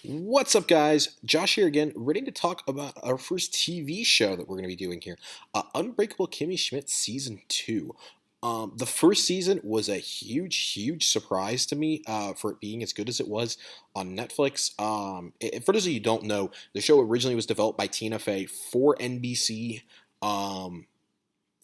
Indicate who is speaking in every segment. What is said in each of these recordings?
Speaker 1: What's up, guys? Josh here again, ready to talk about our first TV show that we're going to be doing here, Unbreakable Kimmy Schmidt Season 2. The first season was a huge surprise to me for it being as good as it was on Netflix. For those of you who don't know, the show originally was developed by Tina Fey for NBC, and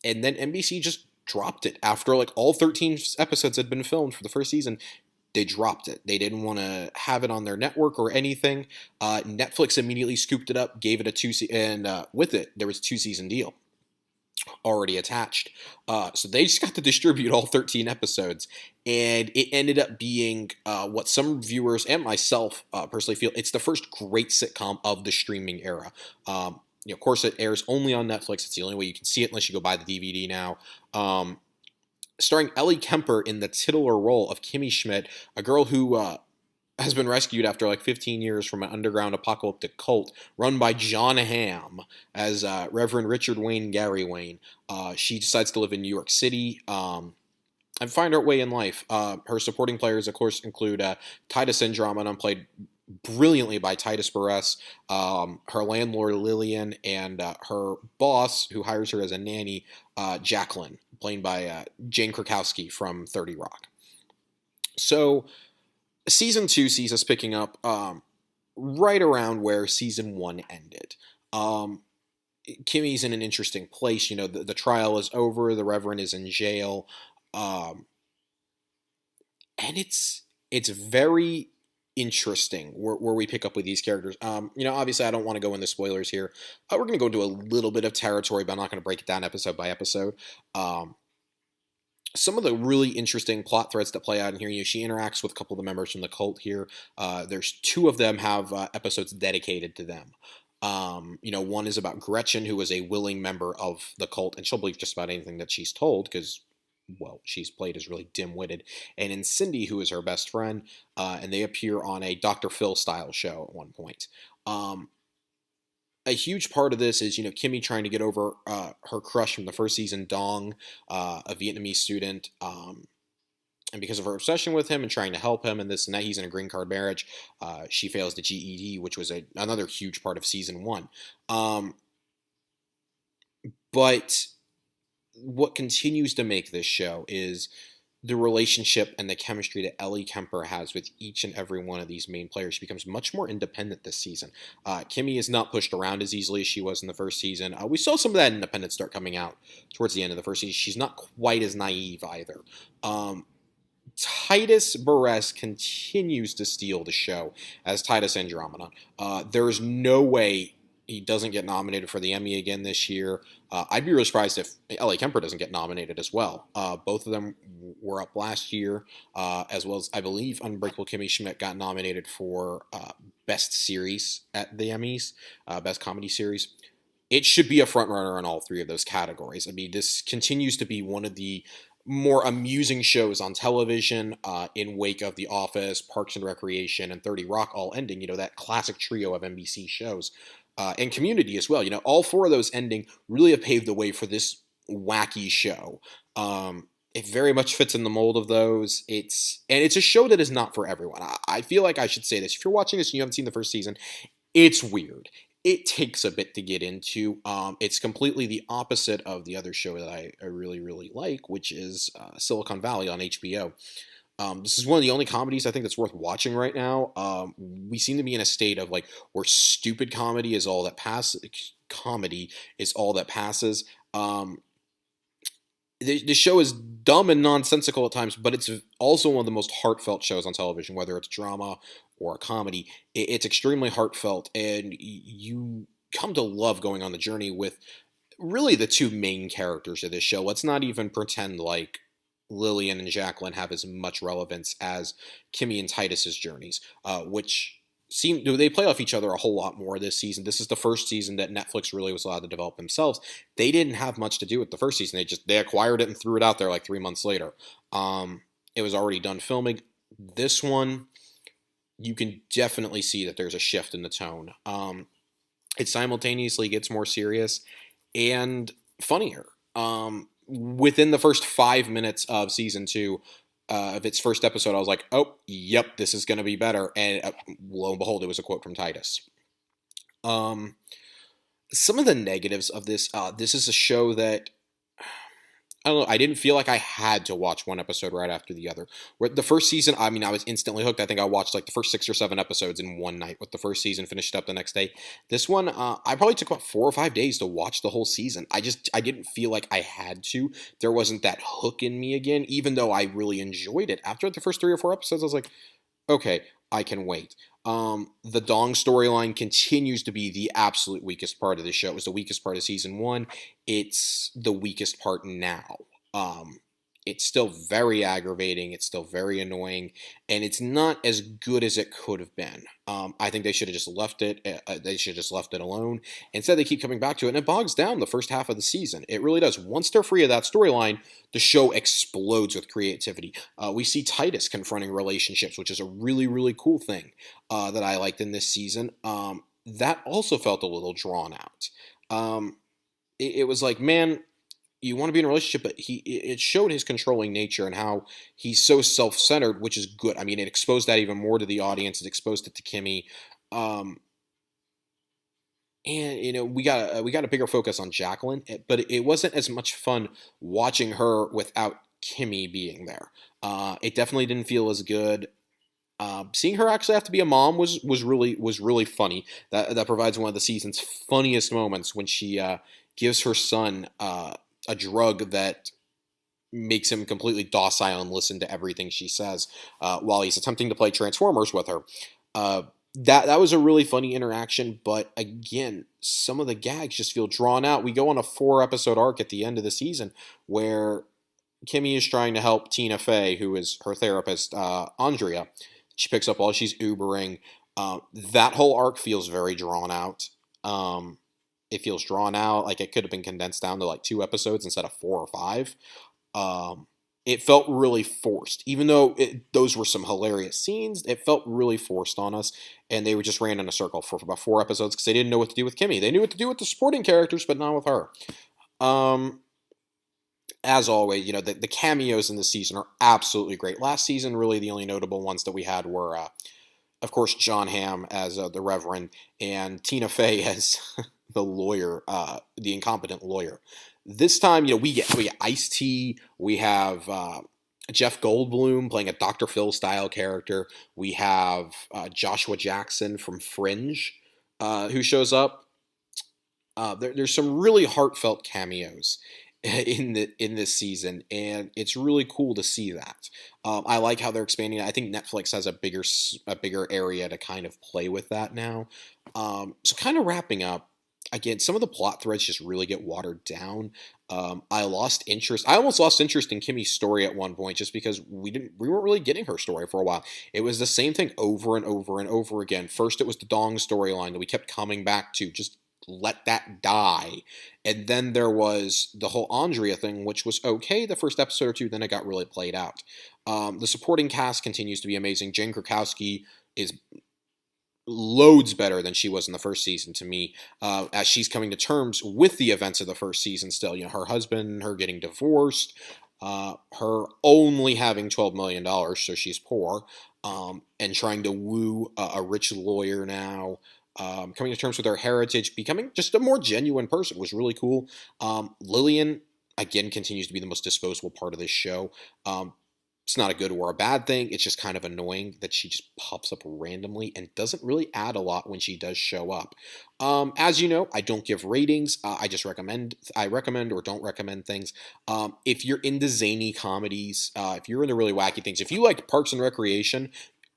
Speaker 1: then NBC just dropped it after like all 13 episodes had been filmed for the first season. They dropped it. They didn't want to have it on their network or anything. Netflix immediately scooped it up, gave it a and with it there was a 2-season deal already attached. So they just got to distribute all 13 episodes, and it ended up being what some viewers and myself personally feel it's the first great sitcom of the streaming era. Of course, it airs only on Netflix. It's the only way you can see it unless you go buy the DVD now. Starring Ellie Kemper in the titular role of Kimmy Schmidt, a girl who has been rescued after like 15 years from an underground apocalyptic cult run by John Hamm as Reverend Richard Wayne Gary Wayne. She decides to live in New York City and find her way in life. Her supporting players, of course, include Titus Andromeda, played brilliantly by Titus Burress, her landlord Lillian, and her boss, who hires her as a nanny, Jacqueline, played by Jane Krakowski from 30 Rock. So, season 2 sees us picking up right around where season 1 ended. Kimmy's in an interesting place. The trial is over. The Reverend is in jail. And it's very interesting where we pick up with these characters. Obviously I don't want to go into spoilers here. We're going to go into a little bit of territory, but I'm not going to break it down episode by episode. Some of the really interesting plot threads that play out in here, she interacts with a couple of the members from the cult here. There's 2 of them have episodes dedicated to them. One is about Gretchen, who is a willing member of the cult, and she'll believe just about anything that she's told because, well, she's played as really dim-witted. And in Cindy, who is her best friend, and they appear on a Dr. Phil-style show at one point. A huge part of this is, Kimmy trying to get over her crush from the first season, Dong, a Vietnamese student, and because of her obsession with him and trying to help him and this and that, he's in a green card marriage. She fails the GED, which was another huge part of season 1. But what continues to make this show is the relationship and the chemistry that Ellie Kemper has with each and every one of these main players. She becomes much more independent this season. Kimmy is not pushed around as easily as she was in the first season. We saw some of that independence start coming out towards the end of the first season. She's not quite as naive either. Titus Burress continues to steal the show as Titus Andromeda. There's no way he doesn't get nominated for the Emmy again this year. I'd be really surprised if Ellie Kemper doesn't get nominated as well. Both of them were up last year, as well as I believe Unbreakable Kimmy Schmidt got nominated for Best Series at the Emmys, Best Comedy Series. It should be a frontrunner in all 3 of those categories. I mean, this continues to be one of the more amusing shows on television in wake of The Office, Parks and Recreation, and 30 Rock all ending, that classic trio of NBC shows. And Community as well. All 4 of those ending really have paved the way for this wacky show. It very much fits in the mold of those. It's a show that is not for everyone. I feel like I should say this. If you're watching this and you haven't seen the first season, it's weird. It takes a bit to get into. It's completely the opposite of the other show that I really like, which is Silicon Valley on HBO. This is one of the only comedies I think that's worth watching right now. We seem to be in a state of where stupid comedy is all that passes. Comedy is all that passes. The show is dumb and nonsensical at times, but it's also one of the most heartfelt shows on television, whether it's drama or a comedy. It's extremely heartfelt, and you come to love going on the journey with really the 2 main characters of this show. Let's not even pretend like Lillian and Jacqueline have as much relevance as Kimmy and Titus's journeys, which they play off each other a whole lot more this season. This is the first season that Netflix really was allowed to develop themselves. They didn't have much to do with the first season. They acquired it and threw it out there like 3 months later. It was already done filming. This one, you can definitely see that there's a shift in the tone. It simultaneously gets more serious and funnier. Within the first 5 minutes of season 2, of its first episode, I was like, oh, yep, this is going to be better. And lo and behold, it was a quote from Titus. Um, some of the negatives of this, this is a show that I don't know. I didn't feel like I had to watch one episode right after the other. Where the first season, I mean, I was instantly hooked. I think I watched like the first 6 or 7 episodes in one night. With the first season, finished up the next day. This one, I probably took about 4 or 5 days to watch the whole season. I didn't feel like I had to. There wasn't that hook in me again, even though I really enjoyed it. After the first 3 or 4 episodes, I was like, okay, I can wait. The Dong storyline continues to be the absolute weakest part of the show. It was the weakest part of season one. It's the weakest part now. Um, it's still very aggravating. It's still very annoying, and it's not as good as it could have been. I think they should have just left it. They should have just left it alone. Instead, they keep coming back to it, and it bogs down the first half of the season. It really does. Once they're free of that storyline, the show explodes with creativity. We see Titus confronting relationships, which is a really, really cool thing that I liked in this season. That also felt a little drawn out. It was like, man, you want to be in a relationship, but it showed his controlling nature and how he's so self-centered, which is good. I mean, it exposed that even more to the audience. It exposed it to Kimmy. Um, and we got a bigger focus on Jacqueline, but it wasn't as much fun watching her without Kimmy being there. It definitely didn't feel as good. Seeing her actually have to be a mom was really funny. That provides one of the season's funniest moments when she gives her son a drug that makes him completely docile and listen to everything she says while he's attempting to play Transformers with her. Uh, that was a really funny interaction, but again, some of the gags just feel drawn out. We go on a 4 episode arc at the end of the season where Kimmy is trying to help Tina Fey, who is her therapist, Andrea. She picks up while she's Ubering. That whole arc feels very drawn out. It feels drawn out, like it could have been condensed down to like 2 episodes instead of 4 or 5. Um, it felt really forced, even though those were some hilarious scenes. It felt really forced on us, and they were just ran in a circle for about 4 episodes because they didn't know what to do with Kimmy. They knew what to do with the supporting characters, but not with her. Um, as always, the cameos in this season are absolutely great. Last season, really the only notable ones that we had were, of course, John Hamm as the Reverend and Tina Fey as the lawyer, the incompetent lawyer. This time, we get Ice-T. We have Jeff Goldblum playing a Dr. Phil style character. We have Joshua Jackson from Fringe who shows up. There's some really heartfelt cameos in this season, and it's really cool to see that. I like how they're expanding it. I think Netflix has a bigger area to kind of play with that now. So kind of wrapping up. Again, some of the plot threads just really get watered down. I lost interest. I almost lost interest in Kimmy's story at one point just because we weren't really getting her story for a while. It was the same thing over and over and over again. First, it was the Dong storyline that we kept coming back to. Just let that die. And then there was the whole Andrea thing, which was okay the first episode or two, then it got really played out. The supporting cast continues to be amazing. Jane Krakowski is loads better than she was in the first season to me, as she's coming to terms with the events of the first season still. Her husband, her getting divorced, her only having $12 million, so she's poor, and trying to woo a rich lawyer now. Coming to terms with her heritage, becoming just a more genuine person was really cool. Lillian, again, continues to be the most disposable part of this show. It's not a good or a bad thing. It's just kind of annoying that she just pops up randomly and doesn't really add a lot when she does show up. As you know, I don't give ratings. I just recommend. I recommend or don't recommend things. If you're into zany comedies, if you're into really wacky things, if you like Parks and Recreation,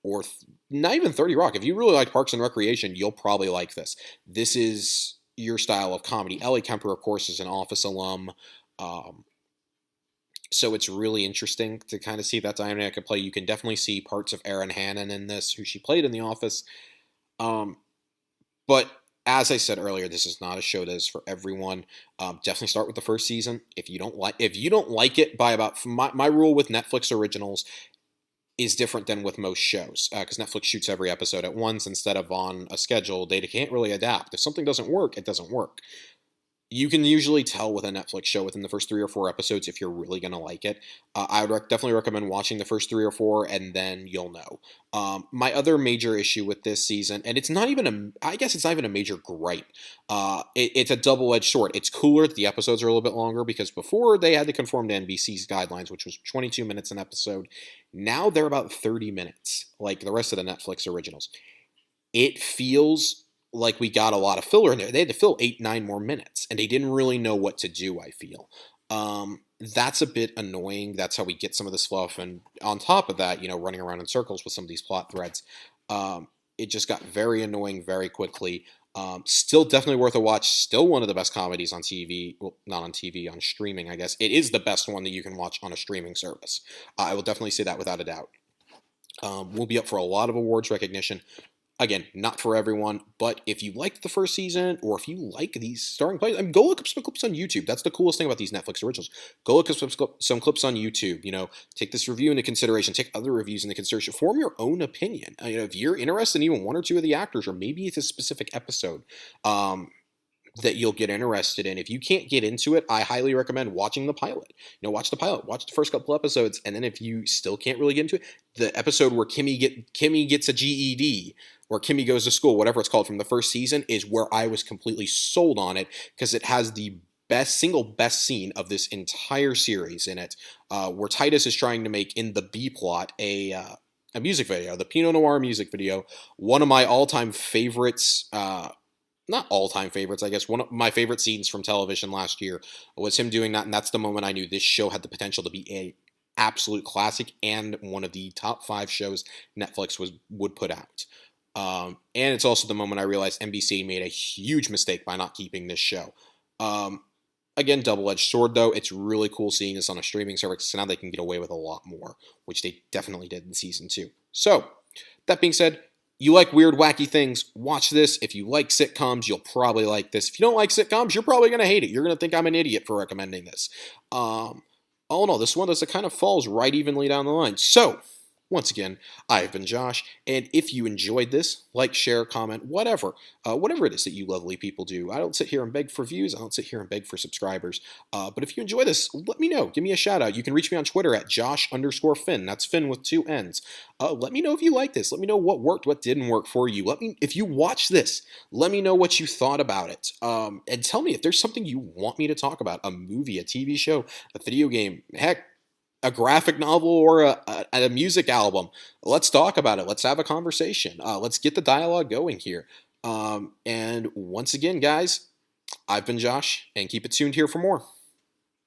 Speaker 1: or not even 30 Rock, if you really like Parks and Recreation, you'll probably like this. This is your style of comedy. Ellie Kemper, of course, is an Office alum. So it's really interesting to kind of see that dynamic at play. You can definitely see parts of Erin Hannon in this, who she played in The Office. But as I said earlier, this is not a show that is for everyone. Definitely start with the first season. If you don't like it by about my rule with Netflix originals is different than with most shows, because Netflix shoots every episode at once instead of on a schedule. They can't really adapt. If something doesn't work, it doesn't work. You can usually tell with a Netflix show within the first 3 or 4 episodes if you're really going to like it. I would definitely recommend watching the first 3 or 4, and then you'll know. My other major issue with this season, and it's not even I guess it's not even a major gripe. It's a double-edged sword. It's cooler that the episodes are a little bit longer because before they had to conform to NBC's guidelines, which was 22 minutes an episode. Now they're about 30 minutes, like the rest of the Netflix originals. It feels like we got a lot of filler in there. They had to fill 8, 9 more minutes, and they didn't really know what to do, I feel. That's a bit annoying. That's how we get some of this fluff. And on top of that, running around in circles with some of these plot threads, it just got very annoying very quickly. Still definitely worth a watch. Still one of the best comedies on TV. Well, not on TV, on streaming, I guess. It is the best one that you can watch on a streaming service. I will definitely say that without a doubt. We'll be up for a lot of awards recognition. Again, not for everyone, but if you liked the first season, or if you like these starring players, go look up some clips on YouTube. That's the coolest thing about these Netflix originals. Go look up some clips on YouTube. Take this review into consideration. Take other reviews into consideration. Form your own opinion. If you're interested in even one or two of the actors, or maybe it's a specific episode, that you'll get interested in. If you can't get into it, I highly recommend watching the pilot. Watch the pilot, watch the first couple episodes, and then if you still can't really get into it, the episode where Kimmy gets a GED, or Kimmy goes to school, whatever it's called, from the first season, is where I was completely sold on it, because it has the single best scene of this entire series in it, where Titus is trying to make, in the B plot, a music video, the Pinot Noir music video, one of my all-time favorites. Not all-time favorites, I guess. One of my favorite scenes from television last year was him doing that, and that's the moment I knew this show had the potential to be a absolute classic and one of the top 5 shows Netflix would put out. And it's also the moment I realized NBC made a huge mistake by not keeping this show. Again, double-edged sword, though. It's really cool seeing this on a streaming service, so now they can get away with a lot more, which they definitely did in season 2. So, that being said, you like weird, wacky things, watch this. If you like sitcoms, you'll probably like this. If you don't like sitcoms, you're probably going to hate it. You're going to think I'm an idiot for recommending this. All in all, this one does, it kind of falls right evenly down the line. So, once again, I've been Josh, and if you enjoyed this, like, share, comment, whatever it is that you lovely people do. I don't sit here and beg for views. I don't sit here and beg for subscribers. But if you enjoy this, let me know. Give me a shout out. You can reach me on Twitter at Josh_Finn. That's Finn with 2 N's. Let me know if you like this. Let me know what worked, what didn't work for you. If you watch this, let me know what you thought about it. And tell me if there's something you want me to talk about. A movie, a TV show, a video game, heck, a graphic novel, or a music album. Let's talk about it. Let's have a conversation. Let's get the dialogue going here. And once again, guys, I've been Josh, and keep it tuned here for more.